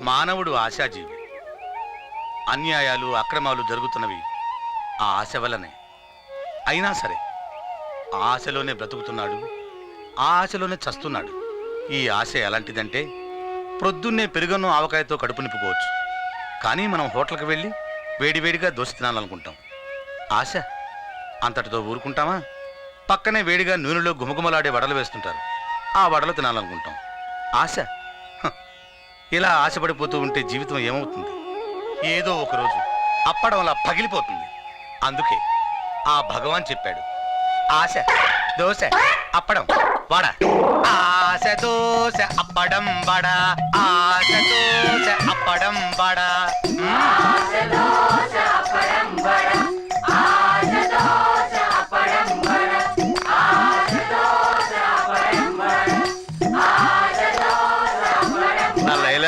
మానవుడు ఆశాజీవి. అన్యాయాలు అక్రమాలు జరుగుతున్నవి ఆ ఆశ వల్లనే. అయినా సరే ఆ ఆశలోనే బ్రతుకుతున్నాడు, ఆ ఆశలోనే చస్తున్నాడు. ఈ ఆశ ఎలాంటిదంటే ప్రొద్దున్నే పెరుగన్ను ఆవకాయతో కడుపు నింపుకోవచ్చు, కానీ మనం హోటల్కి వెళ్ళి వేడివేడిగా దోశ తినాలనుకుంటాం. ఆశ అంతటితో ఊరుకుంటామా? పక్కనే వేడిగా నూనెలో గుమగుమలాడే వడలు వేస్తుంటారు, ఆ వడలు తినాలనుకుంటాం. ఆశ ఇలా ఆశపడిపోతూ ఉంటే జీవితం ఏమవుతుంది? ఏదో ఒకరోజు అప్పడంలా పగిలిపోతుంది. అందుకే ఆ భగవాన్ చెప్పాడు, ఆశ దోశ అప్పడం వడ, ఆశ దోశ అప్పడం వడ, ఆశ దోశ అప్పడం వడ.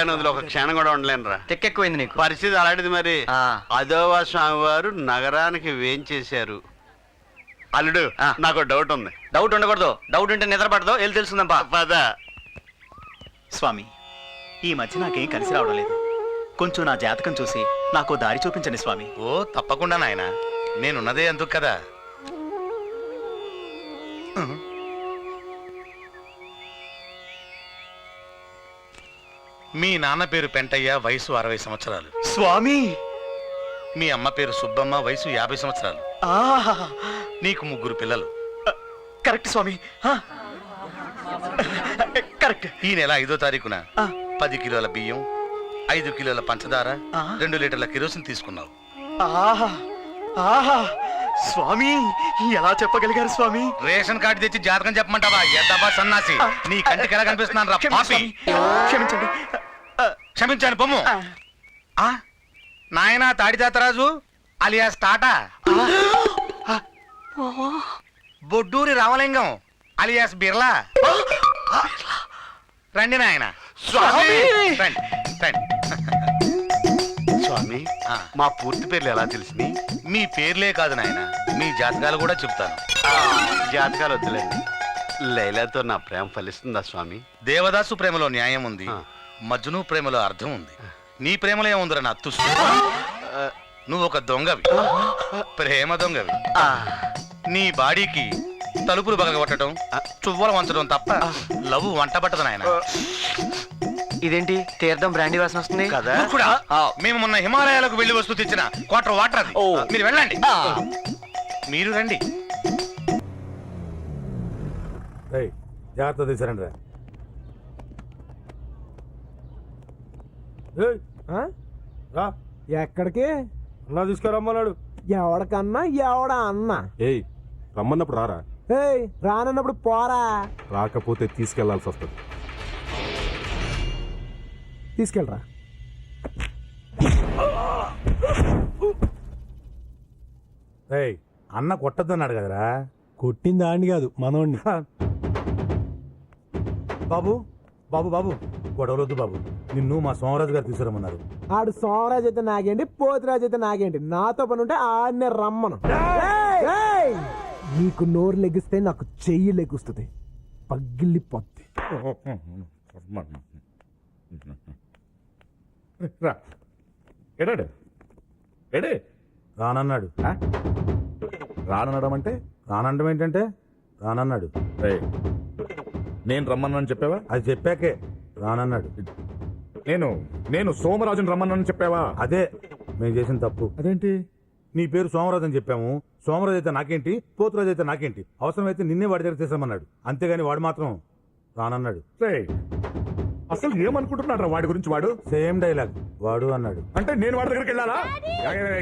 నదిలో ఒక క్షణం కూడా ఉండలేనురా. తెక్కెక్కువైంది నీకు. పరిస్థితి అలాంటిది. మరి అదోవా స్వామి వారు నగరానికి వేంచేశారు. అల్లుడు, నాకు డౌట్ ఉంది. డౌట్ ఉండకూడదు. డౌట్ ఉంటే నిద్ర పడదు. వెళ్ళి తెలుసుకుందాం పద. స్వామి, ఈ మధ్య నాకేం కలిసి రావడం లేదు. కొంచెం నా జాతకం చూసి నాకు దారి చూపించండి స్వామి. ఓ తప్పకుండా నాయన, నేనున్నదే అందుకు కదా. మీ నాన్న పేరు పెంటయ్య, వయసు 60 సంవత్సరాలు. స్వామి, మీ అమ్మ పేరు సుబ్బమ్మ, వయసు 50 సంవత్సరాలు. నీకు 3 పిల్లలు. కరెక్ట్ స్వామి, కరెక్ట్. ఈ నెల 5వ తారీఖున 10 కిలోల బియ్యం, 5 కిలోల పంచదార, 2 లీటర్ల కిరోసిన్ తీసుకున్నావు. స్వామి, ఎలా చెప్పగలిగారు స్వామి? రేషన్ కార్డు తెచ్చి జాతకం చెప్పమంటావా? ఎద్దబా సన్నాసి, నీ కంటికి ఎలా కనిపిస్తున్నాను రా పాపి. క్షమించండి. క్షమించాను పొమ్ము. నాయనా తాడితాతరాజు అలియాస్ టాటా, బొడ్డూరి రామలింగం అలియాస్ బిర్లా, రండి నాయన. స్వామి, రండి రండి. స్వామి, మా పూర్తి పేర్లు ఎలా తెలిసింది? మీ పేర్లే కాదు నాయన, మీ జాతకాలు కూడా చెప్తాను. జాతకాలు వద్దులేండి. లైలాతో నా ప్రేమ ఫలిస్తుందా స్వామి? దేవదాసు ప్రేమలో న్యాయం ఉంది, మజ్ను ప్రేమలో అర్థం ఉంది. నీ ప్రేమలో ఏముందిరా నా తుస్సు? నువ్వు ఒక దొంగవి, ప్రేమ దొంగవి. నీ బాడీకి తలుపులు బగలగొట్టడం, చువ్వలు వంచడం తప్ప లవ్ వంట పట్టదు నాయన. ఇదేంటి తీర్థం బ్రాండీ వాసన వస్తుంది కదా? కూడా మేము మొన్న హిమాలయాలకు వెళ్లి వస్తూ తెచ్చిన క్వార్టర్ వాటర్ అది. మీరు వెళ్ళండి. మీరు రండి. జాగ్రత్త తీసారండి. రా. ఎక్కడికి? అన్నా తీసుకురమ్మన్నాడు. ఎవడకన్నా ఎవడా అన్న? ఏయ్, రమ్మన్నప్పుడు రారా. ఏయ్, రానన్నప్పుడు పోరా. రాకపోతే తీసుకెళ్లాల్సి వస్తుంది. తీసుకెళ్ళరా. ఏయ్, అన్న కొట్టద్దన్నాడు కదరా. కొట్టింది ఆడిని కాదు, మనోడిని. బాబు బాబు బాబు, గొడవలొద్దు బాబు. నిన్ను మా సోమరాజు గారు తీసుకురమ్మన్నారు. ఆడు సోమరాజు అయితే నాగేంటి, పోతురాజు అయితే నాగేంటి, నాతో పని ఉంటే ఆడినే రమ్మను. నీకు నోరు లెగిస్తే నాకు చెయ్యి లెగుస్తుంది, పగిలిపోద్ది. రానన్నాడు. రానడం అంటే? రానండం ఏంటంటే రానన్నాడు. నేను రమ్మన్నాను చెప్పావా? అది చెప్పాకే రానన్నాడు. నేను సోమరాజుని రమ్మన్నాను చెప్పావా? అదే మేము చేసిన తప్పు. అదేంటి? నీ పేరు సోమరాజు అని చెప్పాము. సోమరాజు అయితే నాకేంటి, పోతురాజు అయితే నాకేంటి, అవసరమైతే నిన్నే వాడి దగ్గర తీసామన్నాడు. అంతేగాని వాడు మాత్రం రానన్నాడు. అసలు ఏమనుకుంటున్నాడు వాడి గురించి? వాడు సేమ్ డైలాగ్ వాడు అన్నాడు. అంటే నేను వాడి దగ్గరికి వెళ్ళాలా?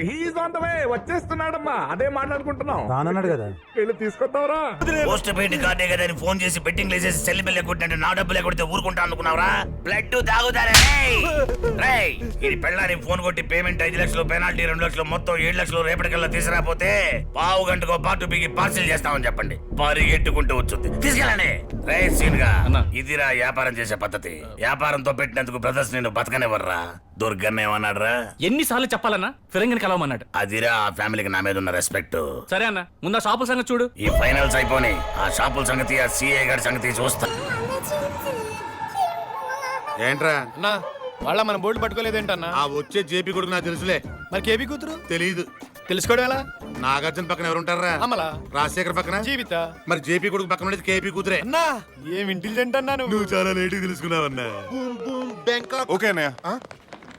హీఈస్ ఆన్ ద వే, వచ్చేస్తున్నాడమ్మా. అదే మాట్లాడుకుంటున్నాం. రానన్నాడు కదా, వెళ్ళి తీసుకొద్దావరా. పోస్ట్ పెయిడ్ కార్డే కదా అని ఫోన్ చేసి బెట్టింగ్ లేసేసి సెల్లి బిల్ కొట్టినట్టు నా డబ్బులు ఎక్కడితే ఊరుకుంటా అనుకున్నావురా? బ్లడ్ తాగుతారా? ఇది పెళ్ళాని ఫోన్ కొట్టి పేమెంట్ 5 లక్షలు, పెనాల్టీ 2 లక్షలు, మొత్తం 7 లక్షలు రేపటికల్లా తీసుకురాపోతే పావు గంటకో పాటు బిగి పార్సిల్ చేస్తామని చెప్పండి. పరిగెట్టుకుంటూ వచ్చుద్ది. తీసుకెళ్ళండి. రైట్ సీన్ గా ఇదిరా వ్యాపారం చేసే పద్ధతి. వ్యాపారంతో పెట్టినందుకు బ్రదర్స్ నేను బతకనివ్వర్రా. దుర్గన్న ఏమన్నాడురా? ఎన్నిసార్లు చెప్పాలన్నా? ఫిరంగిని కలవమన్నాడు. అదిరా ఆ ఫ్యామిలీకి నా మీద ఉన్న రెస్పెక్ట్. సరే అన్న, ముందు ఆ షాపుల సంగతి చూడు. ఈ ఫైనల్స్ అయిపోయి ఆ షాపుల సంగతి, ఆ సిఐ గారి సంగతి చూస్తా. ఏంట్రా వాళ్ళ మన బోర్డు పట్టుకోలేదేంటన్నా? ఆ వచ్చే జేపీ కొడుకు నాకు తెలుసులే. మరి కేబీ కూతురు తెలీదు. తెలుసుకోవడం ఎలా? నాగార్జున పక్కన ఎవరుంటారా? అమలా, రాజశేఖర్ పక్కన జీవిత. మరి జేపీ కొడుకు పక్కన ఉండేది కేపీ కూతురే. అన్నా ఏం ఇంటెలిజెంట్ అన్నా నువ్వు చాలా లేట్ తెలుసుకున్నావన్నా. ఓకే అన్నయ్య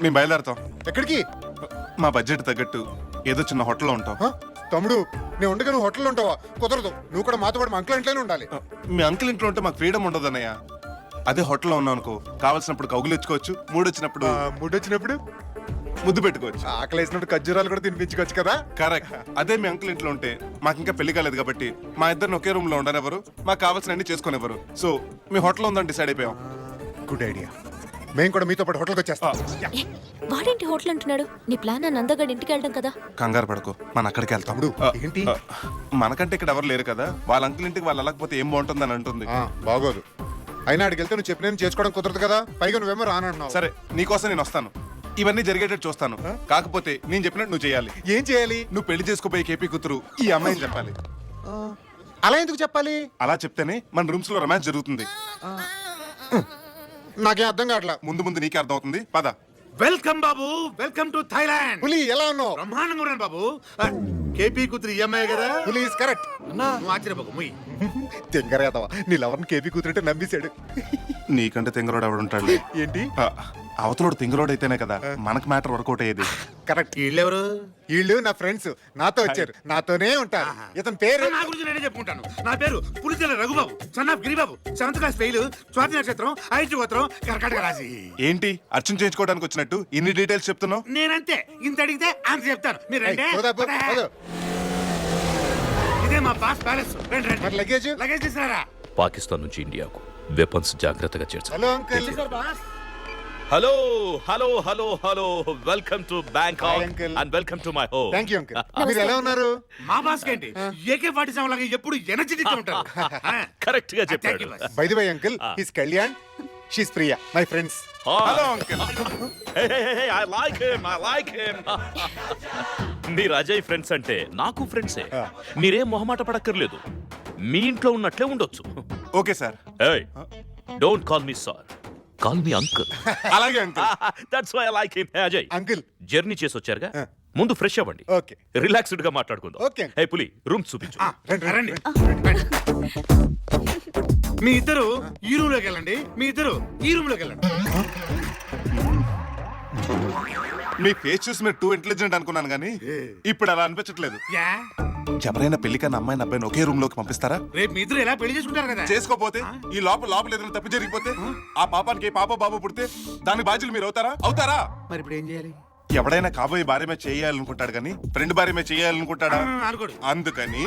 మేము బయలుదేరతాం. ఎక్కడికి? మా బడ్జెట్ తగ్గట్టు ఏదో చిన్న హోటల్లో ఉంటాం. తమ్ముడు నేను ఉండగా నువ్వు హోటల్లో ఉంటావా? కుదరదు. నువ్వు కూడా మాతో పాటు మా అంకుల్ ఇంట్లోనే ఉండాలి. మీ అంకుల్ ఇంట్లో ఉంటే మాకు ఫ్రీడమ్ ఉండదు అన్నయ్య. అదే హోటల్లో ఉన్నాం అనుకో, కావాల్సినప్పుడు కౌగులు ఇచ్చుకోవచ్చు, మూడొచ్చినప్పుడు ముడ్డొచ్చినప్పుడు ముద్దు పెట్టుకోవచ్చు, ఆకలి వేసినప్పుడు ఖర్జూరాలు కూడా తినిపించుకోవచ్చు కదా. కరెక్ట్. అదే మీ అంకుల్ ఇంట్లో ఉంటే మాకు ఇంకా పెళ్లి కాలేదు కాబట్టి మా ఇద్దరిని ఒకే రూమ్ లో ఉండనివ్వరు, మాకు కావాల్సిన అన్ని చేసుకునేవారు. సో మీ హోటల్లో ఉందని డిసైడ్ అయిపోయాం. Good idea. మేము కూడా మీతో పాటు హోటల్కి వచ్చేస్తాం. వాడేంటి హోటల్ అంటున్నాడు? నీ ప్లాన్ నందగడ్ ఇంటికి వెళ్ళడం కదా. కంగారు పడకు, మన అక్కడికి వెళ్తాం. తమ్ముడు ఏంటి? మనకంటే ఇక్కడ ఎవరు లేరు కదా, వాళ్ళ అంకుల్ ఇంటికి వాళ్ళు వెళ్ళకపోతే ఏం బాగుంటుందని అంటుంది. బాగోదు. అయినా అడిగి వెళ్తే నువ్వు చెప్పిన చేసుకోవడం కుదరదు కదా. పైగా నువ్వేమో రానంటున్నావు. సరే నీకోసం నేను వస్తాను, ఇవన్నీ జరిగేటట్టు చూస్తాను. కాకపోతే నేను చెప్పినట్టు నువ్వు చేయాలి. ఏం చేయాలి? నువ్వు పెళ్లి చేసుకోబోయే కేపీ కూతురు ఈ అమ్మాయిని చెప్పాలి. అలా ఎందుకు చెప్పాలి? అలా చెప్తేనే మన రూమ్స్ లో రొమాన్స్ జరుగుతుంది. నాకేం అర్థం కావట్లా. ముందు ముందు నీకే అర్థం అవుతుంది, పద. Welcome Babu, welcome to Thailand. పులి ఎలా ఉన్నావు? బ్రహ్మాండంగా ఉన్నాను బాబు. కేపీ కూతురు ఈ అమ్మాయి కదా? పులి ఇస్ కరెక్ట్. నువ్వు ఆశ్చర్యపోకు, ముయ్. తెంగరేదవా నీ లవర్ని కేపీ కూతురంటే నమ్మేశాడు. నీకంటే తింగరోడు ఎవడుంటాడు? ఏంటి? అవతలోడు తింగరోడు అయితేనే కదా మనకు మ్యాటర్ వర్కౌట్ అయ్యేది. కరెక్ట్. వీళ్ళెవరు? వీళ్ళు నా ఫ్రెండ్స్, నాతో వచ్చారు, నాతోనే ఉంటారు. ఇతని పేరు నా గురించి నేనే చెప్పుకుంటాను. నా పేరు Pulichela Raghubabu, son of Giribabu, 7th class fail, Swathi నక్షత్రం, ఐదు గోత్రం, కర్కాటక రాశి. ఏంటి అర్చన చేయించుకోవడానికి వచ్చినట్టు ఇన్ని డీటెయిల్స్ చెప్తున్నావు? నేనంతే, ఇంత అడిగితే అంత చెప్తాను. మీరు రండి. సోదాపు, సోదు. ఇదే మా బాస్ ప్యాలెస్. రండి రండి. మరి లగేజ్? లగేజ్ తీసుకురారా. పాకిస్తాన్ నుంచి ఇండియాకు వెపన్స్ జాగ్రత్తగా చేర్చాలి. Hello uncle. Hello hello hello hello welcome to Bangkok Hi, uncle. And welcome to my home. Thank you uncle. మీరు ఎలా ఉన్నారు? మా బాస్ ఏంటి AK-47 లాగా ఎప్పుడు ఎనర్జెటిక్ ఉంటారు. కరెక్ట్ గా Thank చెప్పాడు. you, boss. By the way uncle, his Kalyan, she's Priya, my friends. Hello uncle. I like him. మీరు అజయ్ ఫ్రెండ్స్ అంటే నాకు ఫ్రెండ్సే. మీరేం మొహమాట పడక్కర్లేదు, మీ ఇంట్లో ఉన్నట్లే ఉండొచ్చు. Okay sir. ఏయ్ don't call me sir, call me uncle. అలాగే uncle. That's why I like him. Ajay uncle. Journey చేసి వచ్చారుగా, ముందు ఫ్రెష్ అవ్వండి, ఓకే. రిలాక్స్డ్ గా మాట్లాడుకుందాం. ఓకే. ఏ పులి, రూమ్ చూపించు. రండి, రండి. మీ ఇద్దరు ఈ రూమ్ లోకి వెళ్ళండి, మీ ఇద్దరు ఈ రూమ్ లోకి వెళ్ళండి. మీ ఫేస్ చూసి మీరు టూ ఇంటెలిజెంట్ అనుకున్నాను కానీ ఇప్పుడు అలా అనిపించట్లేదు. యా, ఎవరైనా పెళ్లికన్నా అమ్మాయిని అబ్బాయిని ఒకే రూమ్ లోకి పంపిస్తారా? రేపు మీ ఇద్దరు ఎలా పెళ్లి చేసుకుంటారు కదా. చేసుకోపోతే ఈ లోపల ఏదైనా తప్పు జరిగిపోతే ఆ పాపానికి పాప బాబు పుడితే దాని బాధ్యులు మీరు అవుతారా? మరి ఇప్పుడు ఏం చేయాలి? ఎవడైనా కాబోయే భార్యమే చేయాలనుకుంటాడు కానీ ఫ్రెండ్ భార్యమే చేయాలనుకుంటాడా? అనుకోడు. అందుకని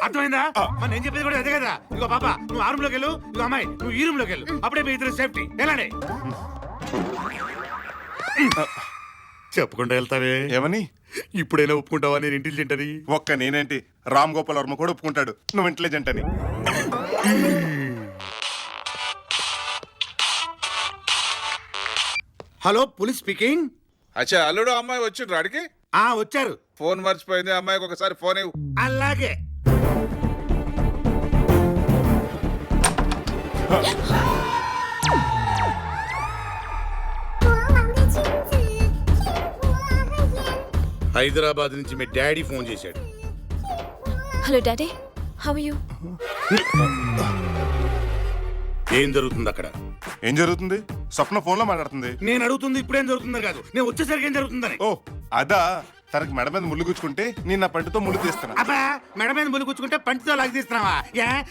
అర్థమైందా? మనం ఏం చెప్పేది కూడా అదే కదా. ఇగో పాప నువ్వు ఆ రూమ్ లోకి వెళ్ళు, ఇగో అమ్మాయి నువ్వు ఈ రూమ్ లోకి వెళ్ళు. అప్పుడే మీ ఇద్దరు సేఫ్టీ. వెళ్ళండి. చెప్పకుండా వెళ్తావే ఏమని? ఇప్పుడైనా ఒప్పుకుంటావా నేను ఇంటెలిజెంట్ అని? ఒక్క నేనేంటి, రామ్ గోపాల్ వర్మ కూడా ఒప్పుకుంటాడు నువ్వు ఇంటెలిజెంట్ అని. Hello police speaking. అచ్చా అల్లుడు అమ్మాయి వచ్చిండ్రు అడిగి వచ్చారు. ఫోన్ మర్చిపోయింది, అమ్మాయికి ఒకసారి ఫోన్ ఇవ్వు. అలాగే. హైదరాబాద్ నుంచి మీ డాడీ ఫోన్ చేశాడు. Hello daddy, how are you? ఏం జరుగుతుంది అక్కడ? ఏం జరుగుతుంది? స్వప్న ఫోన్ లో మాట్లాడుతుంది. నేను అడుగుతుంది ఇప్పుడేం జరుగుతుందో కాదు, నేను వచ్చేసరికి ఏం జరుగుతుందని. ఓ అదా, తనకి మెడ మీద ముళ్ళు గుచ్చుకుంటే నేను నా పంటితో ముళ్ళు తీస్తాను. అబ్బా, మెడ మీద ముళ్ళు కూర్చుకుంటే పంటితో లాగి తీస్తున్నావా?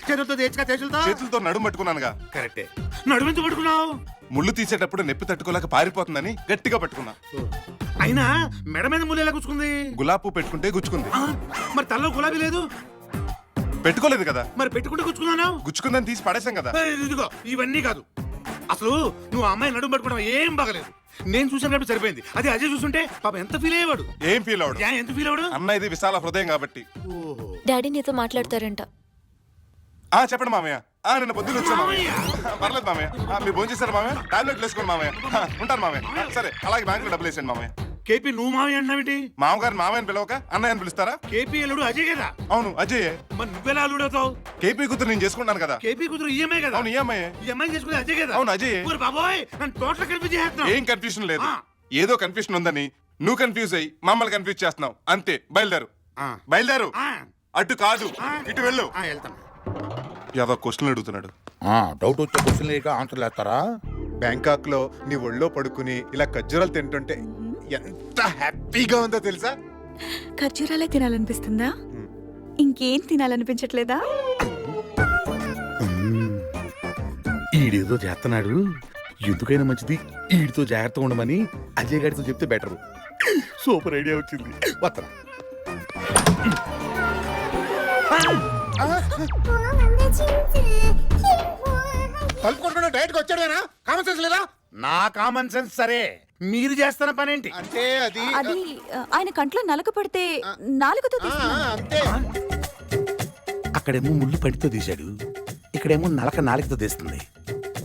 చేతులతో తెచ్చుగా, చేతులతో నడుము పట్టుకున్నానుగా. కరెక్టే. నడుమెంత పట్టుకున్నావు? ముళ్ళు తీసేటప్పుడు నొప్పి తట్టుకోలేక పారిపోతుందని గట్టిగా పట్టుకున్నా. అయినా మెడ మీద ముళ్ళు ఎలా గుచ్చుకుంది? గులాబీ పువ్వు పెట్టుకుంటే గుచ్చుకుంది. మరి తలలో గులాబీ లేదు? పెట్టుకోలేదు కదా. మరి పెట్టుకుంటే గుచ్చుకున్నాను. గుచ్చుకుందని తీసి పడేసాం కదా. ఇదిగో ఇవన్నీ కాదు. అసలు నువ్వు ఆ అమ్మాయి నడుము పట్టుకోవడం ఏం బాగలేదు. నేను చూసాను కాబట్టి సరిపోయింది. అదే అజయ్ చూస్తుంటే పాప ఎంత ఫీల్ అయ్యేవాడు. ఏం ఫీల్ అవడు? ఎంత ఫీల్ అవడు? అన్న ఇది విశాల హృదయం కాబట్టి. డాడీ నీతో మాట్లాడతారంట. చెప్పండి మామయ్య. నిన్న పొద్దున్న వచ్చాను మామయ్య. పర్లేదు మామయ్య. మీరు భోజనం చేశారు మామయ్య? టాబ్లెట్లు వేసుకోండి మామయ్య. ఉంటాను మామయ్య. సరే అలాగే బ్యాంకులో డబ్బులు వేసాను మామయ్య. కేపీ నువ్వు మావి అంటావేంటి? మామగారు మామయ్యని పిలవక అన్నయ్య అని పిలుస్తారా? కేపీ అల్లుడు అజయ్ కదా? అవును అజయ్. మరి నువ్వెలా అల్లుడు అవుతావు? కేపీ కూతురు నేను చేసుకుంటాను కదా. కేపీ కూతురు ఈఎంఐ కదా? అవును ఈఎంఐ. ఈఎంఐ చేసుకుని అజయ్ కదా? అవును అజయ్. ఊరు బాబోయ్ నన్ను టోటల్ కన్ఫ్యూజ్ చేస్తున్నావు. ఏం కన్ఫ్యూజన్ లేదు. ఏదో కన్ఫ్యూజన్ ఉందని నువ్వు కన్ఫ్యూజ్ అయ్యి మమ్మల్ని కన్ఫ్యూజ్ చేస్తున్నావు అంతే. బయలుదేరు బయలుదేరు. అటు కాదు ఇటు వెళ్ళు. వెళ్తాను. ఏదో క్వశ్చన్ అడుగుతున్నాడు. డౌట్ వచ్చే క్వశ్చన్ లేక ఆన్సర్ లేస్తారా? బ్యాంకాక్ లో నీ ఒళ్ళో పడుకుని ఇలా ఖర్జూరాలు తింటుంటే ఎంత హ్యాపీగా ఉందో తెలుసా? ఖర్జూరాలే తినాలనిపిస్తుందా? ఇంకేం తినాలనిపించట్లేదా? ఈడేదో చేస్తున్నాడు, ఎందుకైనా మంచిది ఈడితో జాగ్రత్తగా ఉండమని అజయ్ గారితో చెప్తే బెటర్. సూపర్ ఐడియా వచ్చింది. వస్తా. తలుపు కొట్టుకుంటే డైరెక్ట్ వచ్చాడేనా? కామన్ సెన్స్ లేదా? నా కామన్ సెన్స్ సరే, మీరు చేస్తున్న పని ఏంటి? అంటే అది అది ఆయన కంట్లో నలక పడితే నాలుగుతో అంతే. అక్కడేమో ముళ్ళు పడితో తీశాడు, ఇక్కడేమో నాలుకతో తీస్తుంది.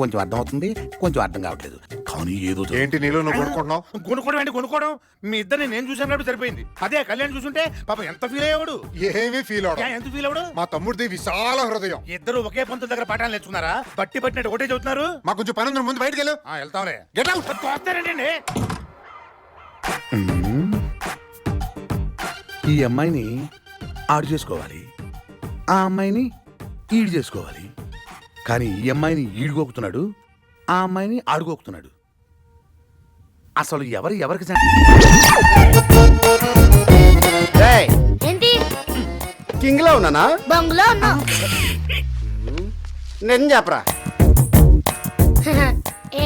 కొంచెం అర్థం అవుతుంది, కొంచెం అర్థం కావట్లేదు. కానీ ఏదో ఏంటి నీలో నువ్వు కొనుక్కుంటున్నావు? కొనుక్కోవడం అంటే కొనుక్కోవడం. మీ ఇద్దరిని నేను చూసాను కాబట్టి సరిపోయింది. అదే కళ్యాణ్ చూసుంటే పాప ఎంత ఫీల్ అయ్యేవాడు. ఏమీ ఫీల్ అవడం. ఎంత ఫీల్ అవ్వడు? మా తమ్ముడిది విశాల హృదయం. ఇద్దరు ఒకే పంతుల దగ్గర పాఠాలు నేర్చుకున్నారా? బట్టి పట్టినట్టు ఒకటే చదువుతున్నారు. మా కొంచెం పని ఉంది, ముందు బయటకు వెళ్ళు. వెళ్తాంలే. Get out. వస్తారేంటండి? ఈ అమ్మాయిని ఆడు చేసుకోవాలి, ఆ అమ్మాయిని ఈడు చేసుకోవాలి. కానీ ఈ అమ్మాయిని ఈడుకోకుతున్నాడు, ఆ అమ్మాయిని ఆడుకోకుతున్నాడు. అసలు ఎవరికి ఏంటి కింగ్ లో ఉన్నానా? బంగ్లా ఉన్నా. నేను చెప్పరా?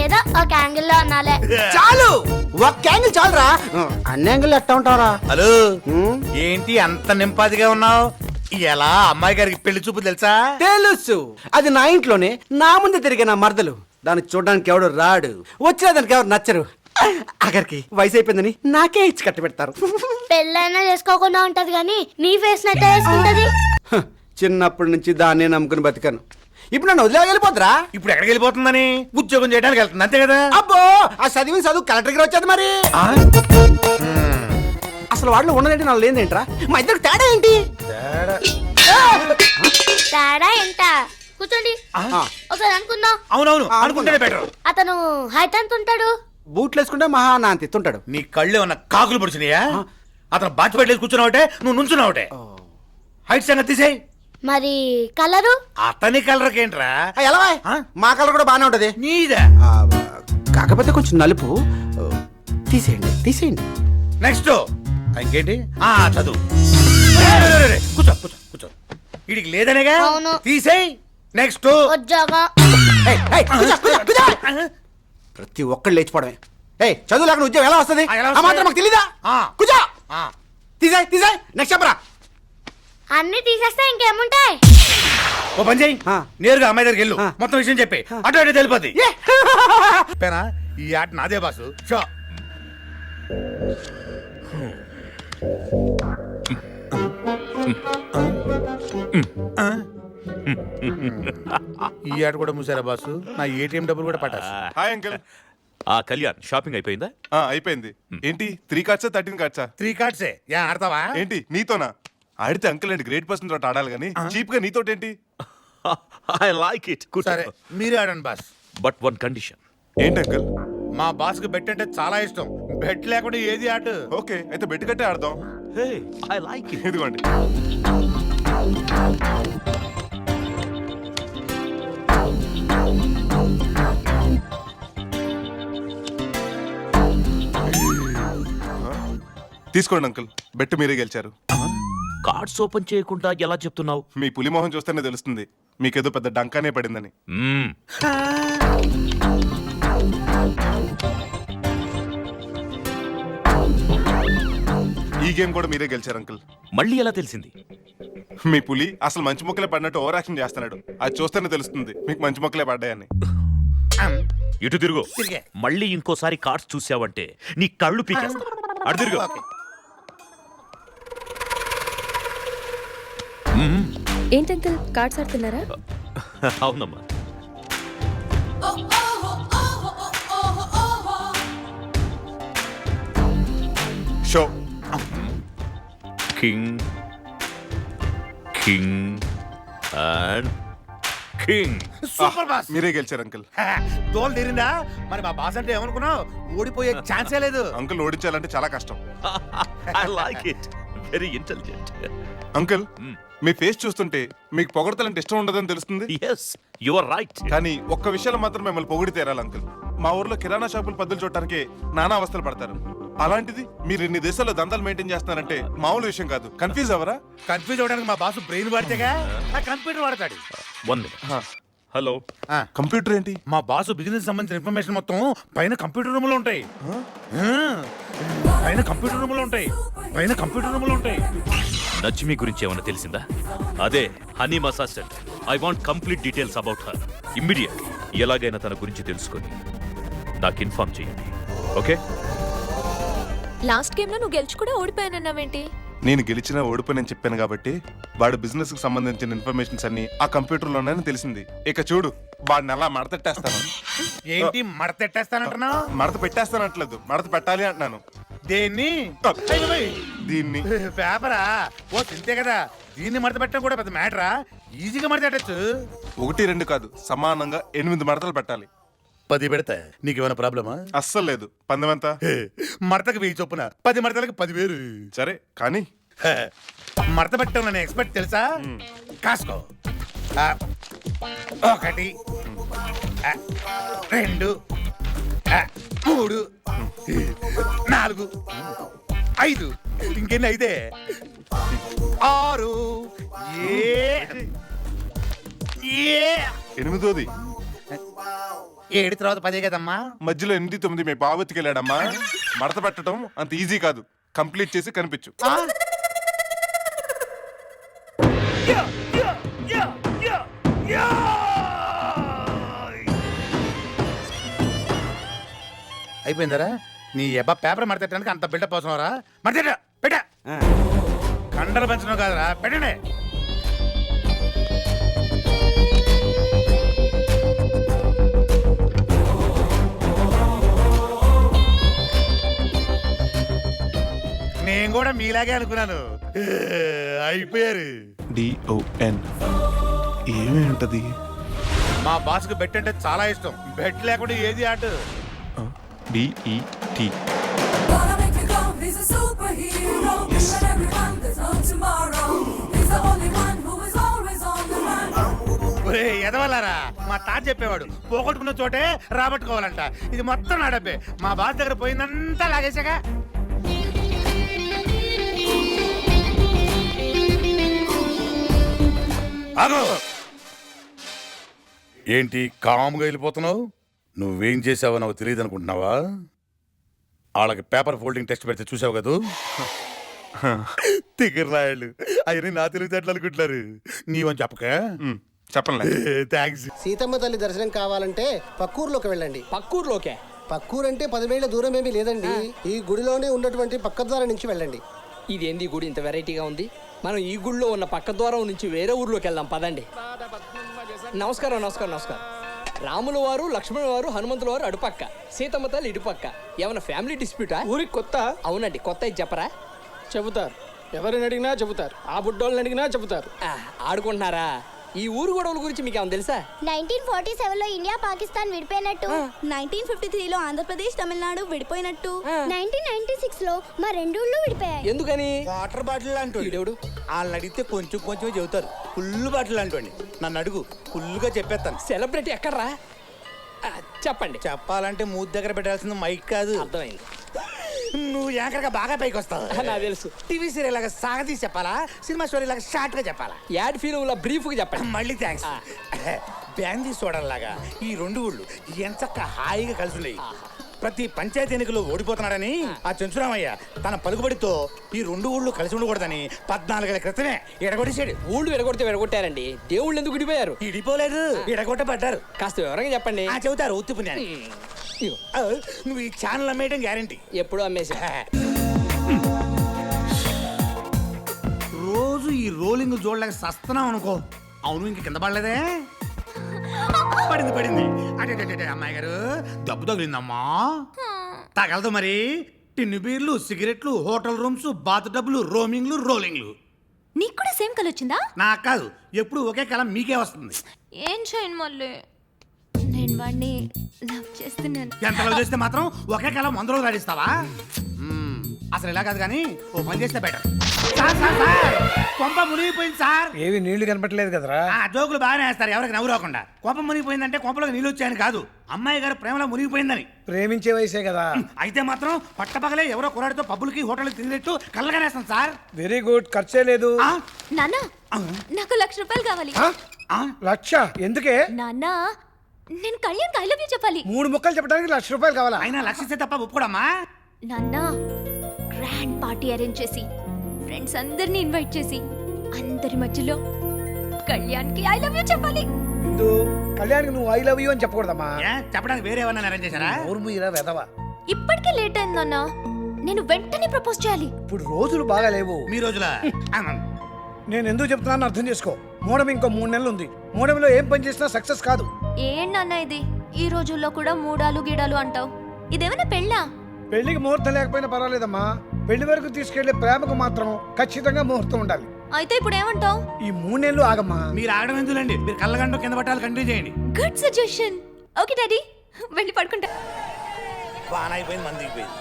ఏదో ఒక యాంగిల్ లో ఉన్నాలే. చాలు, ఒక యాంగిల్ చాలురా. అన్ని యాంగిల్ ఎట్టా ఉంటావురా? హలో, ఏంటి అంత నింపాదిగా ఉన్నావు? ఎలా అమ్మాయి గారికి పెళ్లి చూపు తెలుసా? తెలుసు. అది నా ఇంట్లోనే నా ముందు తిరిగే నా మరదలు. దాన్ని చూడడానికి ఎవడు రాడు, వచ్చినా దానికి ఎవరు నచ్చరు. అక్కడికి వయసు అయిపోయిందని నాకే ఇచ్చి కట్టి పెడతారు. పెళ్ళైనా చేసుకోకుండా ఉంటది కానీ నీ ఫేస్ నట్టే వేసుకుంటది. చిన్నప్పటి నుంచి దాన్నే నమ్ముకుని బతికాను. ఇప్పుడు నన్ను వదిలే వెళ్ళిపోతురా? ఇప్పుడు ఎక్కడికి వెళ్ళిపోతుందని? ఉద్యోగం చేయడానికి వెళ్తుంది అంతే కదా? అబ్బో, ఆ చదువు కలెక్టర్ గారు వచ్చేది మరి. అసలు వాళ్ళు ఉన్నదేంటి, నాకు లేదేంట్రా? మా ఇద్దరికి తేడా ఏంటి? తేడా ఎంత? కూర్చోండి ఒకసారి అనుకుందాం. అవునవును అనుకుంటేనే బెటర్. అతను హైట్ ఎంత ఉంటాడు? బూట్లు వేసుకుంటే మహా నా అంత ఎత్తుంటాడు. నీ కళ్ళు ఏమన్నా కాకులు పొడిచినాయా? అతను బాచి పెట్టేసి కూర్చున్నావుటే, నువ్వు నుంచున్నావుటే. హైట్ సంగతి తీసేయ్. మరి కలరు? అతని కలర్ ఏంట్రా? ఎలా మా కలర్ కూడా బానే ఉంటది. నీదా? కాకపోతే కొంచెం నలుపు. తీసేయండి. నెక్స్ట్ ఇంకేంటి? చదువు. కూర్చో కూర్చో కూర్చో. వీడికి లేదనేగా? అవును. తీసేయ్. నెక్స్ట్ ఉద్యోగం. ప్రతి ఒక్కళ్ళు లేచిపోవడమే. చదువు లేకుండా ఉద్యోగం ఎలా వస్తుంది? ఎలా ఆ మాత్రం మాకు తెలీదా? కూర్చో. తీసేయ్. నెక్స్ట్ చెప్పరా? అన్ని తీసేస్తే ఇంకేముంటాయి? ఓ పని చెయ్యి, నేరుగా అమ్మాయి దగ్గరికి వెళ్ళు. మొత్తం విషయం చెప్పి అటు అటు తెలిపోద్ది. పేనా ఈ ఆట నాదే బాసు. షో. ఈ ఆట కూడా మూసారా బాసు? నా ఏటీఎం డబ్బులు కూడా పట్టాసు. Hi uncle. ఆ కళ్యాణ్ షాపింగ్ అయిపోయిందా? అయిపోయింది. ఏంటి 3 కార్డ్సా 13 కార్డ్సా? 3 కార్డ్సే. ఆడతావా? ఏంటి నీతోనా? ఆడితే అంకుల్ ఏంటి గ్రేట్ పర్సన్ తోటి ఆడాలి కానీ చీప్ గా నీతోటేంటి? I like it. సరే మీరే ఆడండి బాస్. But one condition. ఏంటి అంకుల్? మా బాస్ కి బెట్ అంటే చాలా ఇష్టం. బెట్ లేకుండా ఏది ఆట? ఓకే అయితే బెట్ కట్టే ఆడదాం. హే, ఐ లైక్ ఇట్. ఇదిగోండి. తీసుకోండి అంకుల్, బెట్ మీరే గెలిచారు. కార్డ్స్ ఓపెన్ చేయకుండా ఎలా చెప్తున్నావు? మీ పులి మొహం చూస్తేనే తెలుస్తుంది మీకేదో పెద్ద డంకానే పడిందని. ఈ గేమ్ కూడా మీరే గెలిచారు అంకుల్. మళ్ళీ ఎలా తెలిసింది? మీ పులి అసలు మంచి మొక్కలే పడినట్టు ఓవర్ యాక్షన్ చేస్తున్నాడు. అది చూస్తేనే తెలుస్తుంది మీకు మంచి మొక్కలే పడ్డాయని. ఇటు తిరుగు. తిరిగే. మళ్ళీ ఇంకోసారి కార్డ్స్ చూసావంటే నీ కళ్ళు పీకేస్తా. అటు తిరుగు. ఏంటంకల్ కార్డ్స్ ఆడుతున్నారా? అవునమ్మా. King king and king. Super boss. మీరే గెలిచారు అంకుల్. తోలు తీరిందా? మరి మా బాస్ అంటే ఏమనుకున్నావు? ఓడిపోయే ఛాన్సే లేదు. అంకుల్ ఓడించాలంటే చాలా కష్టం. I like it, very intelligent. Uncle me face చూస్తుంటే మీకు పొగడతలంటే ఇష్టం ఉండదని తెలుస్తుంది. yes you are right. కానీ ఒక్క విషయంలో మాత్రం మిమ్మల్ని పొగిడి తీరాలి అంకుల్. మా ఊర్లో కిరాణా షాపులు పద్దులు చూడటానికి నానా అవస్థలు పడతారు. అలాంటిది మీరు ఇన్ని దేశాల్లో దందాలు మెయింటైన్ చేస్తున్నారంటే మామూలు విషయం కాదు. కన్ఫ్యూజ్ అవరా? కన్ఫ్యూజ్ అవడానికి మా బాస్ బ్రెయిన్ వాడితేగా ఆ కంప్యూటర్ వాడతాడు. 1 minute. హలో. కంప్యూటర్ ఏంటి? మా బాస్ బిజినెస్ సంబంధించిన ఇన్ఫర్మేషన్ మొత్తం పైన కంప్యూటర్ రూమ్ లో ఉంటాయి. పైన కంప్యూటర్ రూమ్ లో ఉంటాయి. పైన కంప్యూటర్ రూమ్ లో ఉంటాయి. లక్ష్మి గురించి ఏమైనా తెలిసిందా? అదే honey massage centre. I want complete details about her immediate. ఎలాగైనా తన గురించి తెలుసుకొని నాకు ఇన్ఫార్మ్ చేయండి, ఓకే? లాస్ట్ గేమ్ లో నువ్వు గెలిచి కూడా ఓడిపోయానన్నావేంటి? నేను గెలిచినా ఓడిపోయినని చెప్పాను కాబట్టి వాడు బిజినెస్ కి సంబంధించిన ఇన్ఫర్మేషన్స్ అన్ని ఆ కంప్యూటర్ లో ఉన్నాయని తెలిసింది. ఇక చూడు వాడిని అలా మడతెట్టేస్తాను. ఏంటి మడతెట్టేస్తానంటున్నావు? మడత పెట్టేస్తానట్లేదు, మడత పెట్టాలి అంటున్నాను. దేన్ని? దీన్ని. పేపరా? ఓ తింతే కదా. దీన్ని మడత పెట్టడం కూడా పెద్ద మ్యాటరా? ఈజీగా మడత పెట్టచ్చు. 1, 2 కాదు, సమానంగా 8 మడతలు పెట్టాలి. 10 పెడతా. నీకేమైనా ప్రాబ్లమా? అస్సలు లేదు. పందెం ఎంత? మడతకు 1000 చొప్పున 10 మడతలకు 10,000. సరే కానీ మడత పెట్టడం నేను ఎక్స్పర్ట్ తెలుసా? కాసుకో. 1, 2, 3, 4, 5. ఇంకెన్ని అయితే 6, 8ది. 7 తర్వాత 10 కదమ్మా. మధ్యలో 8, 9 మీ బావతికి వెళ్ళాడమ్మా. మడత పెట్టడం అంత ఈజీ కాదు. కంప్లీట్ చేసి కనిపించు. అయిపోయిందరా? నీ ఎబ్బా పేపర్ మడతెట్టడానికి అంత బిల్డప్ అవసరంరా? మడతెట్ట పెట్ట. కండలు పెంచడం కాదురా, పెట్టండి. నేను కూడా మీలాగే అనుకున్నాను. అయిపోయారు. DON ఏమీ ఉంటది? మా బాస్కి బెట్ అంటే చాలా ఇష్టం. బెట్ లేకుండా ఏది ఆట. DET. ఎదవల్లారా, మా తాత చెప్పేవాడు పోగొట్టుకున్న చోటే రాబట్టుకోవాలంట. ఇది మొత్తం నా డబ్బే. మా బాస్ దగ్గర పోయిందంతా లాగేశాగా. ఏంటి కామ్గా వెళ్ళిపోతున్నావు? నువ్వేం చేసావో నాకు తెలియదు అనుకుంటున్నావా? వాళ్ళకి పేపర్ ఫోల్డింగ్ టెస్ట్ పెడితే చూసావు కదూ? తిగర్లాయలు అవన్నీ నా తెలివితేటలు అనుకుంటున్నారు. నీవని చెప్పక చెప్పండి. థ్యాంక్స్. సీతమ్మ తల్లి దర్శనం కావాలంటే పక్కూర్లోకి వెళ్ళండి. పక్కూర్లోకే? పక్కూరు అంటే 10 మైళ్ళ దూరం ఏమీ లేదండి. ఈ గుడిలోనే ఉన్నటువంటి పక్క ద్వారం నుంచి వెళ్ళండి. ఇదేంది గుడి ఇంత వెరైటీగా ఉంది? మనం ఈ గుడిలో ఉన్న పక్క ద్వారం నుంచి వేరే ఊర్లోకి వెళ్దాం పదండి. నమస్కారం నమస్కారం నమస్కారం. రాముల వారు, లక్ష్మణుల వారు, హనుమంతుల వారు అడుపక్క, సీతమ్మ తల్లి ఇటుపక్క. ఏమన్నా ఫ్యామిలీ డిస్ప్యూటా? ఊరికి కొత్త? అవునండి కొత్త. ఇది చెప్పరా? చెబుతారు. ఎవరిని అడిగినా చెబుతారు. ఆ బుడ్డోళ్ళని అడిగినా చెబుతారు. ఆడుకుంటున్నారా? ఈ ఊరు గొడవల గురించి మీకు ఏమైనా తెలుసా? 1947లో ఇండియా పాకిస్తాన్ విడిపోయినట్టు, 1953లో ఆంధ్రప్రదేశ్ తమిళనాడు విడిపోయినట్టు, 1996లో మా రెండు ఊళ్ళు విడిపోయాయి. ఎందుకని? వాటర్ బాటిల్ అంటూ ఇడేవుడు వాళ్ళని అడిగితే కొంచెం కొంచెం చెబుతారు. ఫుల్ బాటిల్ అంటండి. నన్ను అడుగు, ఫుల్గా చెప్పేస్తాను. సెలబ్రిటీ ఎక్కడ్రా? చెప్పండి. చెప్పాలంటే మూతి దగ్గర పెట్టాల్సింది మైక్ కాదు. అర్థమైంది. నువ్వు యాంకర్గా బాగా పైకి వస్తావు. నాకు తెలుసు. టీవీ సీరియల్ లాగా సాగతీసి చెప్పాలా? సినిమా స్టోరీ లాగా షార్ట్ గా చెప్పాలా? యాడ్ ఫిల్మ్ బ్రీఫ్గా చెప్పండి. మళ్ళీ థ్యాంక్స్. బ్యాందీ చూడాలాగా ఈ రెండు ఊళ్ళు ఎంచక్క హాయిగా కలిసి ఉన్నాయి. ప్రతి పంచాయతీ ఎన్నికలు ఓడిపోతున్నాడని ఆ చెంచురామయ్య తన పలుకుబడితో ఈ రెండు ఊళ్ళు కలిసి ఉండకూడదని 14 ఏళ్ల క్రితమే ఎడగొట్టేశాడు. ఊళ్ళు విడగొడితే విడగొట్టారండి, దేవుళ్ళు ఎందుకు విడిపోయారు? ఇడిపోలేదు, ఎడగొట్టబడ్డారు. కాస్త వివరంగా చెప్పండి. చెబుతారు ఉత్తి పుణ్యాన్ని. నువ్వు ఈ ఛానల్ అమ్మేయడం గ్యారంటీ. ఎప్పుడు అమ్మేసా. రోజు ఈ రోలింగ్ చూడలేక సస్తున్నాం అనుకో. అవును ఇంక కింద పడలేదే? పడింది పడింది. అటే అమ్మాయి గారు దెబ్బ తగిలిందమ్మా. తగలదు మరి. టిన్ను బీర్లు, సిగరెట్లు, హోటల్ రూమ్స్, బాత్ డబ్బులు, రోమింగ్లు, రోలింగ్లు. నీకు కూడా సేమ్ కలర్ వచ్చిందా? నాకు కాదు, ఎప్పుడు ఒకే కలం మీకే వస్తుంది. ఏం చేయను మళ్ళీ, నేను వాడిని లవ్ చేస్తున్నాను. ఎంత లవ్ చేస్తే మాత్రం ఒకే కలం 100 రోజులు ఆడిస్తావా? అసలు ఇలా కాదు కానీ ఓ పని చేస్తే బెటర్. కొంప మునిగిపోయింది సార్. ఏవి నీళ్లు కనపట్లేదు కదరా. జోకులు బాగానే వేస్తారు, ఎవరికి నవ్వు రాకుండా. కొంప మునిగిపోయిందంటే కొంపలోకి నీళ్ళు వచ్చాయని కాదు, అమ్మాయి గారు ప్రేమలో మునిగిపోయిందని. ప్రేమించే వయసే కదా. అయితే మాత్రం పట్టపగలే ఎవరో కుర్రాడితో పబ్బులకి హోటల్కి తిరిగినట్టు కళ్ళగానేస్తాం సార్. వెరీ గుడ్, ఖర్చే లేదు. నాన్న, నాకు 1,00,000 రూపాయలు కావాలి. 1,00,000 ఎందుకే? నాన్న, నేను కళ్యాణ్ ఐ లవ్ యూ చెప్పాలి. 3 ముక్కలు చెప్పడానికి 1,00,000 రూపాయలు కావాలా? అయినా 1,00,000 ఇస్తే తప్ప ఒప్పుకోడమ్మా. నాన్న, గ్రాండ్ పార్టీ అరేంజ్ చేసి ఫ్రెండ్స్ అందరిని ఇన్వైట్ చేసి అందరి మధ్యలో కళ్యాణ్కి ఐ లవ్ యూ చెప్పాలి. కళ్యాణ్కి నువ్వు ఐ లవ్ యూ అని చెప్పకూడదమ్మా. చెప్పడానికి వేరే ఏమన్నా అరేంజ్ చేశారా? ఊర్మీరా వెదవా. ఇప్పటికే లేట్ అయింది నాన్న, నేను వెంటనే ప్రపోజ్ చేయాలి. ఇప్పుడు రోజులు బాగా లేవు. మీ రోజుల నేను ఎందుకు చెప్తున్నాను అర్థం చేసుకో. మూడం ఇంకో 3 నెలలు ఉంది. మూడంలో ఏం పని చేసినా సక్సెస్ కాదు. ఏం నాన్న ఇది, ఈ రోజుల్లో కూడా మూడాలు గీడాలు అంటావు. ఇదేమైనా పెళ్ళా? పెళ్లికి ముహూర్తం లేకపోయినా పర్వాలేదమ్మా, పెళ్లి వరకు తీసుకెళ్లే ప్రేమకు మాత్రం ఖచ్చితంగా ముహూర్తం ఉండాలి. అయితే ఇప్పుడు ఏమంటావు? ఈ 3 నెలలు ఆగమ్మా. మీరు ఆగడం ఎందుకండి, మీరు కళ్ళగంటూ కింద పట్టాలి కంటిన్యూ చేయండి. Good suggestion. ఓకే డాడీ, వెళ్ళి పడుకుంటా. బాగా అయిపోయింది, మంది అయిపోయింది.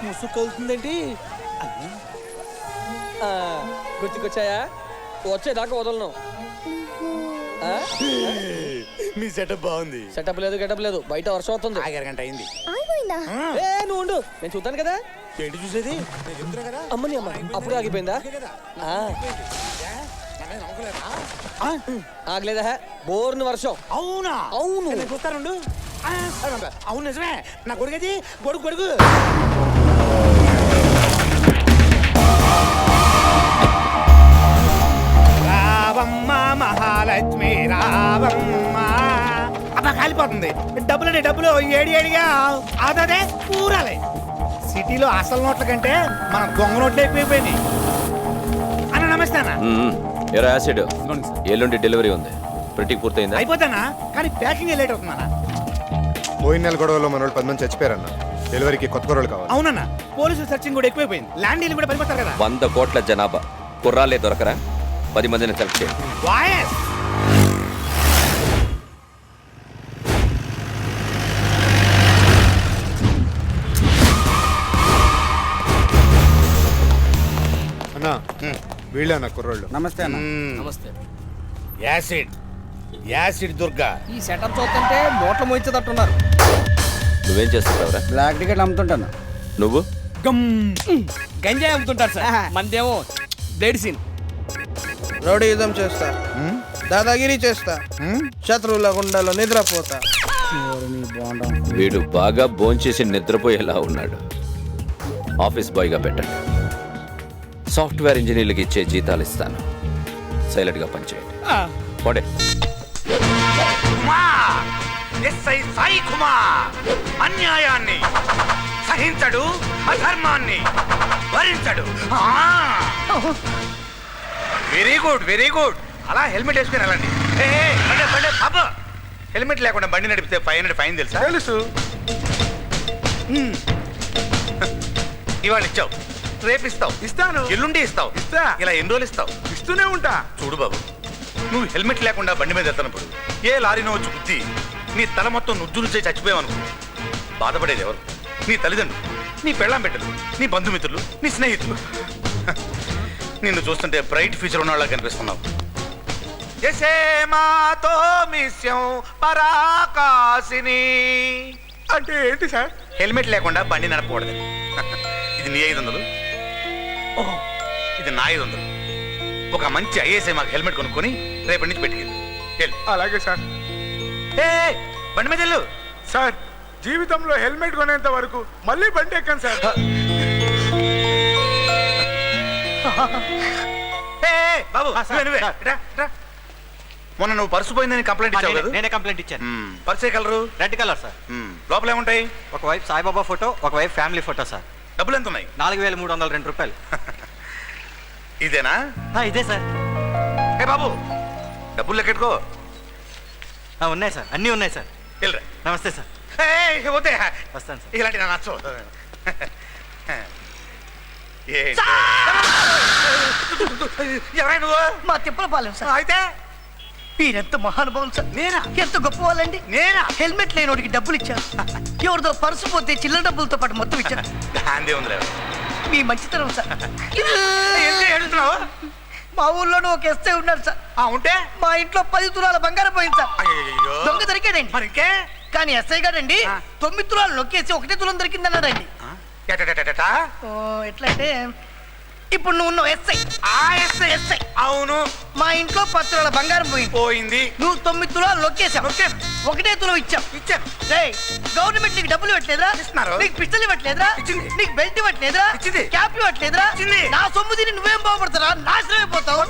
ముసుకొల్తుందేంటి? గుర్తుకొచ్చాయా? వచ్చేదాకా వదలను. మీ సెటప్ బాగుంది. సెటప్ లేదు, గెటప్ లేదు. బయట వర్షం అవుతుంది. 5 గంట అయింది. నువ్వు ఉండు, నేను చూద్దాను కదా. ఏంటి చూసేది? నేను చెప్తున్నా కదా. అమ్మని అమ్మ, అప్పుడే ఆగిపోయిందా? ఆగలేదా? బోర్ని వర్షం. అవునా? అవును. నేను చూస్తాను. అవును నిజమే. నా కొడుకది గొడుగు. రావమ్మ మహాలక్ష్మి రావమ్మ. అబ్బా కాలిపోతుంది. డబ్బులు ఏడిగా అదే కూరాలి. సిటీలో అసలు నోట్ల కంటే మనం దొంగ నోట్లు ఎక్కువైపోయినాయి. అన్న నమస్తే అన్న. యాసిడ్ ఎల్లుండి డెలివరీ ఉంది. ప్రింటింగ్ పూర్తయిందా? అయిపోతానా, కానీ ప్యాకింగ్ లేట్ అవుతుందన్నా. పోయిన నెల గొడవలో మన వాళ్ళు 10 మంది చచ్చిపోయారన్న. డెలివరీకి కొత్త కుర్రోళ్ళు కావాలి. అవునన్నా, పోలీసులు సర్చింగ్ కూడా ఎక్కువైపోయింది. ల్యాండ్ డీల్ కూడా పడిపోతారు కదా. 100 కోట్ల జనాభా, కుర్రాలే దొరకరా? 10 మందిని సెలెక్ట్ చేయండి. వాయస్ అన్నా, వీళ్ళన్న కుర్రోళ్ళు. నమస్తే అన్న. నమస్తే. యాసిడ్ దుర్గా. ఈ సెటప్ చూస్తుంటే నోట్ల మోయించేటట్టున్నారు. నువ్వేం చేస్తుంటావురా? Black ticket అమ్ముతుంటాను. నువ్వు? గంజాయి అమ్ముతుంటారు సార్. మందేమో బ్లేడ్ సీన్. రౌడీయుధం చేస్తా, దాదాగిరి చేస్తా, శత్రువుల గుండాలో నిద్రపోతా. వీడు బాగా భోంచేసి నిద్రపోయేలా ఉన్నాడు. ఆఫీస్ బాయ్గా పెట్టండి. సాఫ్ట్వేర్ ఇంజనీర్లకి ఇచ్చే జీతాలు ఇస్తాను. సైలెంట్గా పనిచేయండి. పోడే. ఎస్ఐ సాయి కుమార్ అన్యాయాన్ని సహించడు, అధర్మాన్ని భరించడు. Very good. అలా హెల్మెట్ వేసుకుని వెళ్ళండి. హెల్మెట్ లేకుండా బండి నడిపితే 500 ఫైన్ తెలుసా? తెలుసు. ఇవాళ ఇచ్చావు, రేపు ఇస్తాను, ఎల్లుండి ఇస్తావు. ఇలా ఎన్ని రోజులు ఇస్తావు? ఇస్తూనే ఉంటా. చూడు బాబు, నువ్వు హెల్మెట్ లేకుండా బండి మీద వెళ్తున్నప్పుడు ఏ లారీనో వచ్చి గుద్ది నీ తల మొత్తం నుజ్జులు చేసి చచ్చిపోయావనుకో, బాధపడేది ఎవరు? నీ తల్లిదండ్రులు, నీ పెళ్ళాం బిడ్డలు, నీ బంధుమిత్రులు, నీ స్నేహితులు. నిన్ను చూస్తుంటే బ్రైట్ ఫ్యూచర్ ఉన్న వాళ్ళకి కనిపిస్తున్నావు. జసే మాతో మిస్యం పరాకాశిని అంటే ఏంటి సార్? హెల్మెట్ లేకుండా బండి నడపకూడదు. ఇది నీ 500, ఓహో ఇది నా 500. ఒక మంచి ఐఏఎస్ఐ మాకు హెల్మెట్ కొనుక్కొని రేపటి నుంచి పెట్టుకెళ్ళి. అలాగే సార్. బండి మీద వెళ్ళు. సార్, జీవితంలో హెల్మెట్ కొనేంత వరకు మళ్ళీ బండి ఎక్కాను సార్. బాబు నువ్వే. మొన్న నువ్వు పర్సు పోయిందని కంప్లైంట్ ఇచ్చావు కదా? నేనే కంప్లైంట్ ఇచ్చాను. పర్సు ఏ కలరు? Red colour sir. లోపల ఏముంటాయి? ఒకవైపు సాయిబాబా ఫోటో, ఒకవైపు ఫ్యామిలీ ఫోటో సార్. డబ్బులు ఎంత ఉన్నాయి? 4,302 రూపాయలు. ఇదేనా? ఇదే సార్. ఏ బాబు, డబ్బులు లెక్కెట్టుకో. ఉన్నాయి సార్, అన్నీ ఉన్నాయి సార్. వెళ్ళరా. నమస్తే సార్. వద్దే, వస్తాను సార్. ఇలాంటి నా నచ్చవు. ఎవరైనా నువ్వు? మా తిప్పల పాలెం సార్. అయితే మీరెంత మహానుభావులు సార్. నేనా? ఎంత గొప్ప వాళ్ళండి. నేనా? హెల్మెట్ లేనోడికి డబ్బులు ఇచ్చారు. ఎవరిదో పర్సు పోతే చిల్లర డబ్బులతో పాటు మొత్తం ఇచ్చారు. గాంధీ ఉందిలే. మీ మంచితనం సార్. ఎందుకు ఏడుస్తున్నావు? మా ఊళ్ళోనూ ఒక ఎస్ఐ ఉన్నాడు సార్. ఉంటే మా ఇంట్లో 10 తులాల బంగారం పోయింది సార్. అయ్యో దొంగ దొరికాడండి. మరి ఇంకే కానీ ఎస్ఐ గారండి 9 తులాలు నొక్కేసి 1 తులం దొరికిందన్నాడండి. ఎట్లా అంటే ఇప్పుడు నువ్వు ఉన్నావు ఎస్ఐ. ఎస్ఐ అవును. మా ఇంట్లో 10 తులాల బంగారం పోయింది. నువ్వు 9 తులాలు నొక్కేసావు. 1 తులం ఇచ్చావు. రేయ్, గవర్నమెంట్ నీకు డబ్బులు ఇవ్వట్లేదురా? ఇస్తున్నారు. నీకు పిస్టల్ ఇవ్వట్లేదురా? ఇచ్చింది. నీకు బెల్ట్ ఇవ్వట్లేదురా? ఇచ్చింది. క్యాప్ ఇవ్వట్లేదురా? ఇచ్చింది. నా సొమ్ము తిని నువ్వేం బాగుపడతారా? నాశనం అయిపోతావు.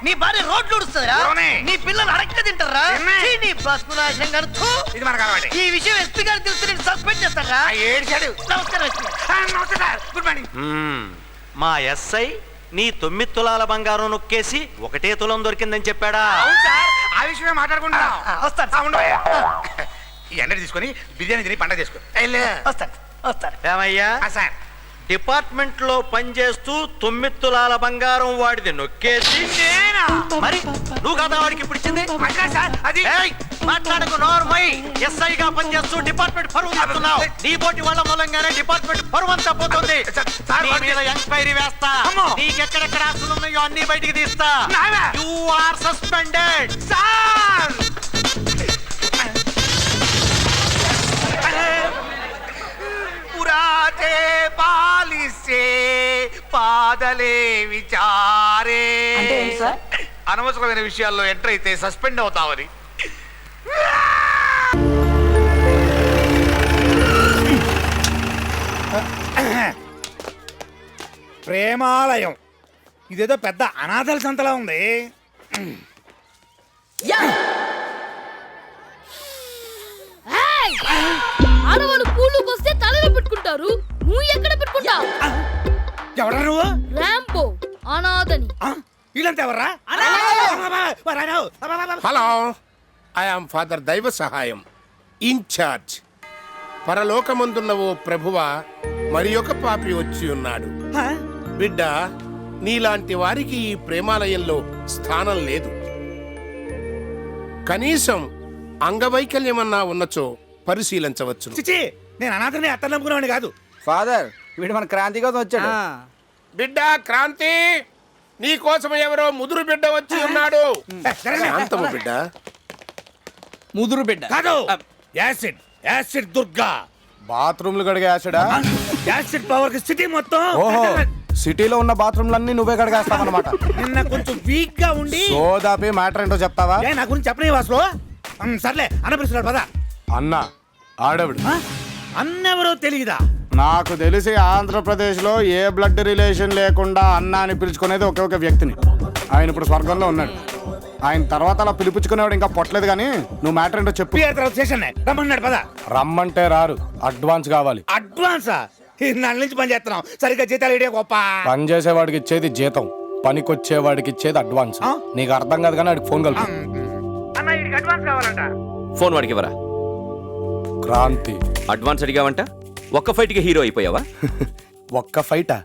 నీ భార్య రోడ్లు ఉడుస్తుందిరా? అవునే. నీ పిల్లలు అడక్క తింటారా? తిన్నే. నీ బతుకు నాశనం కడుతూ. ఇది మనకు అలవాటే. ఈ విషయం ఎస్పీ గారు తెలిసి నేను సస్పెండ్ చేస్తారా? ఏడ్చాడు. నమస్కారం ఎస్పీ గారు. నమస్తే సార్. Good morning. మా ఎస్ఐ నీ 9 తులాల బంగారం నొక్కేసి 1 తులం దొరికిందని చెప్పాడా? అవును సార్, ఆ విషయమే మాట్లాడుకుంటున్నాం. వస్తాను. ఈ ఎండ తీసుకొని బిర్యానీ తిని పండగ చేసుకో. వస్తాను. ఏమయ్యా సార్, డిపార్ట్మెంట్ లో పనిచేస్తూ 9 తులాల బంగారం వాడిది నొక్కేసి నేనా? మరి నువ్వు కదా వాడికి ఇప్పుడు ఇచ్చింది? సార్ అది ఏయ్, మాట్లాడకు నోర్మై. ఎస్ఐ గా పనిచేస్తూ డిపార్ట్మెంట్ పరువు తీస్తున్నావు. నీ పోటీ వాళ్ళ మూలంగానే డిపార్ట్మెంట్ పరువు అంతా పోతుంది. నీ మీద ఎంక్వైరీ వేస్తా. నీకెక్కడెక్కడ ఆస్తులు ఉన్నాయో అన్ని బయటికి తీస్తా. You are suspended. సార్ పురాతే పాలిసే పాదలే విచారే. అనవసరమైన విషయాల్లో ఎంటర్ అయితే సస్పెండ్ అవుతావని. ప్రేమాలయం ఇదేదో పెద్ద అనాథల సంతలా ఉంది. ఆడవాళ్ళు పూలు వస్తే తలలో పెట్టుకుంటారు. నువ్వు ఎక్కడ పెట్టుకుంటావు? ఎవరా నువ్వు? ర్యాంపో అనాథని. వీళ్ళంతా ఎవర్రా? హలో, ఐ ఆమ్ ఫాదర్ దైవ సహాయం ఇన్ఛార్జ్. పరలోకమందున్న ఓ ప్రభువ, మరి ఒక పాపి వచ్చి ఉన్నాడు. బిడ్డ, నీలాంటి వారికి ఈ ప్రేమాలయంలో స్థానం లేదు. కనీసం అంగవైకల్యమన్నా ఉన్నచో పరిశీలించవచ్చు. చిచి, నేను అనాథని అత్త నమ్ముకునేవాడిని కాదు. ఫాదర్, వీడు మన క్రాంతి కోసం వచ్చాడు. బిడ్డ క్రాంతి, నీ కోసం ఎవరో ముదురు బిడ్డ వచ్చి ఉన్నాడు. శాంతము బిడ్డ. ముదురు బిడ్డ కాదు, యాసిడ్ యాసిడ్ దుర్గా. బాత్రూమ్లు కడిగే యాసిడా? యాసిడ్ పవర్ కి సిటీ మొత్తం. ఓహో, సిటీలో ఉన్న బాత్రూమ్లన్నీ నువ్వే కడిగేస్తావన్నమాట. నిన్న కొంచెం వీక్ గా ఉండి సోదాపి మ్యాటర్ ఏంటో చెప్తావా? నా గురించి చెప్పనే వాసులో. సర్లే, అన్న పిలుస్తున్నాడు పద. అన్న ఆడవిడు. అన్నెవరో తెలియదా? నాకు తెలిసి ఆంధ్రప్రదేశ్ లో ఏ బ్లడ్ రిలేషన్ లేకుండా అన్న అని పిలుచుకునేది ఒకే ఒక వ్యక్తిని. ఆయన ఇప్పుడు స్వర్గంలో ఉన్నాడు. ఆయన తర్వాత అలా పిలిపించుకునేవాడు ఇంకా పొట్టలేదు. కానీ నువ్వు మ్యాటర్ ఏంటో చెప్పు. రమ్మన్నాడు పద. రమ్మంటే రారు, అడ్వాన్స్ కావాలి. అడ్వాన్సా? నాలుగు నుంచి పని చేస్తున్నాం, సరిగ్గా జీతాలు ఇడే గొప్ప. పని చేసేవాడికి ఇచ్చేది జీతం, పనికొచ్చేవాడికి ఇచ్చేది అడ్వాన్స్. నీకు అర్థం కాదు కానీ వాడికి ఫోన్ కలుపు. అడ్వాన్స్ కావాలంట. ఫోన్ వాడికి ఇవ్వరా? క్రాంతి, అడ్వాన్స్ అడిగావంట, ఒక్క ఫైట్కి హీరో అయిపోయావా? ఒక్క ఫైటా?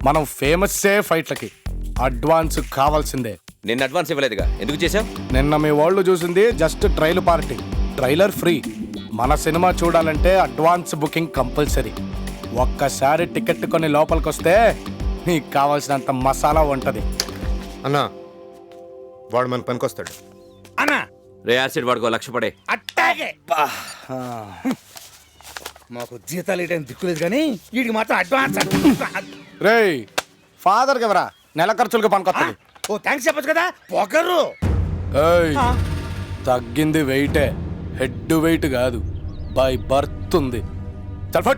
మనం ఫేమస్సే ఫైట్లకి, అడ్వాన్స్ కావాల్సిందే. నిన్న అడ్వాన్స్ ఇవ్వలేదుగా, ఎందుకు చేశావు? నిన్న మీ వాళ్ళు చూసింది just trail party, trailer free. మన సినిమా చూడాలంటే అడ్వాన్స్ బుకింగ్ కంపల్సరీ. ఒక్కసారి టికెట్ కొని లోపలికి వస్తే నీకు కావాల్సినంత మసాలా ఉంటది. అన్నా, వాడు మన పనికొస్తాడు. అన్నా, రే యాసిడ్ వాడుకో, లక్ష పడే. అట్టాగే. మాకు జీతాలు ఇవ్వడానికి దిక్కులేదు కానీ వీడికి మాత్రం అడ్వాన్స్. రేయ్, ఫాదర్ ఎవరా నెల ఖర్చులకు పనికొస్తుంది. ఓ థ్యాంక్స్ చెప్పచ్చు కదా. పొగరు తగ్గింది వెయిటే, హెడ్ వెయిట్ కాదు, బై బర్త్ ఉంది. చల్ ఫట్.